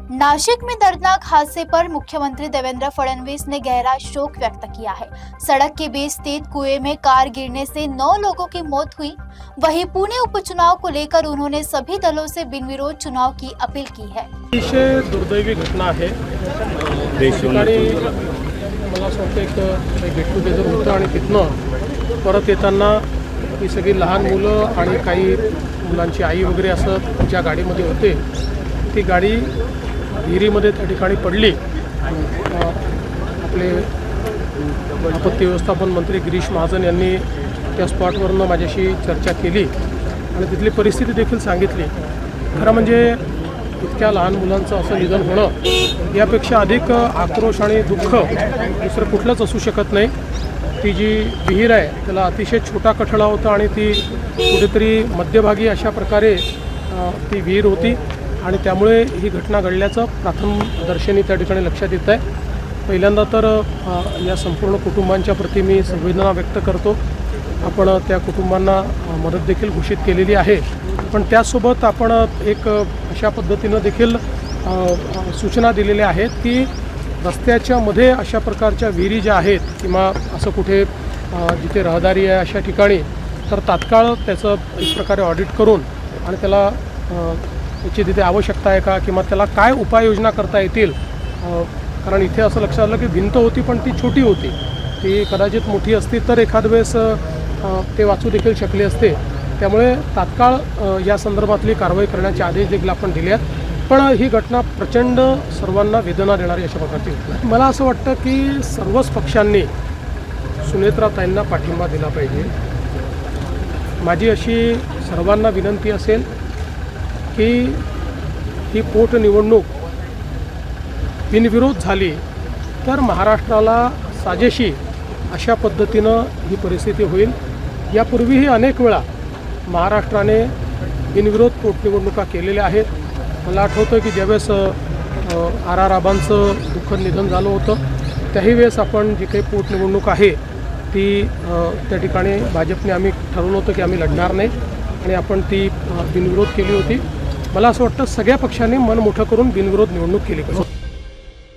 नासिक में दर्दनाक हादसे पर मुख्यमंत्री देवेंद्र फडणवीस ने गहरा शोक व्यक्त किया है। सड़क के बीच स्थित कुएं में कार गिरने से 9 लोगों की मौत हुई। वहीं पुणे उपचुनाव को लेकर उन्होंने सभी दलों से बिन विरोध चुनाव की अपील की है। अतिशय दुर्दैवी घटना आहे। मला असं वाटतं एक गेट टुगेदर होतं आणि तिथनं परत येताना ही सगळी लहान मुलं आणि काही मुलांची आई वगैरे असं ज्या गाडीमध्ये होते ती गाडी विहिरीमध्ये त्या ठिकाणी पडली। आपले आपत्ती व्यवस्थापन मंत्री गिरीश महाजन यांनी त्या स्पॉटवरनं माझ्याशी चर्चा केली आणि तिथली परिस्थिती देखील सांगितली। खरं म्हणजे इतक्या लहान मुलांचं असं निधन होणं यापेक्षा अधिक आक्रोश आणि दुःख दुसरं कुठलंच असू शकत नाही। ती जी विहीर आहे त्याला अतिशय छोटा कठडा होता आणि ती कुठेतरी मध्यभागी अशा प्रकारे ती विहीर होती आणि त्यामुळे ही घटना घडल्याचं प्रथमदर्शनी त्या ठिकाणी लक्षात येत आहे। पहिल्यांदा तर या संपूर्ण कुटुंबांच्या प्रति मी संवेदना व्यक्त करतो। आपण त्या कुटुंबांना मदत देखील घोषित केलेली आहे, पण त्यासोबत आपण एक अशा पद्धतीनं देखील सूचना दिलेल्या आहेत की रस्त्याच्या मध्ये अशा प्रकारच्या विहिरी ज्या आहेत किंवा असं कुठे जिथे रहदारी आहे अशा ठिकाणी तर तात्काळ त्याचं एक प्रकारे ऑडिट करून आणि त्याला त्याची तिथे आवश्यकता आहे का किंवा त्याला काय उपाययोजना करता येतील। कारण इथे असं लक्षात आलं की भिंत होती पण ती छोटी होती, ती कदाचित मोठी असती तर एखाद वेळेस ते वाचू देखील शकले असते। त्यामुळे तात्काळ या संदर्भातली कारवाई करण्याचे आदेश देखील आपण दिले आहेत। पण ही घटना प्रचंड सर्वांना वेदना देणारी अशा प्रकारची घटना आहे। मला असं वाटतं की सर्वच पक्षांनी सुनेत्राताईंना पाठिंबा दिला पाहिजे। माझी अशी सर्वांना विनंती असेल की ही पोटनिवडणूक बिनविरोध झाली तर महाराष्ट्राला साजेशी अशा पद्धतीनं ही परिस्थिती होईल। यापूर्वीही अनेक वेळा महाराष्ट्राने बिनविरोध पोटनिवडणुका केलेल्या आहेत। मला आठवतं की ज्यावेळेस आर आबांचं दुःखद निधन झालं होतं त्याही वेळेस आपण जी काही पोटनिवडणूक आहे ती त्या ठिकाणी भाजपने आम्ही ठरवलं होतं की आम्ही लढणार नाही आणि आपण ती बिनविरोध केली होती। मला असं वाटतं सगळ्या पक्षांनी मन मोठं करून बिनविरोध निवडणूक केली पाहिजे।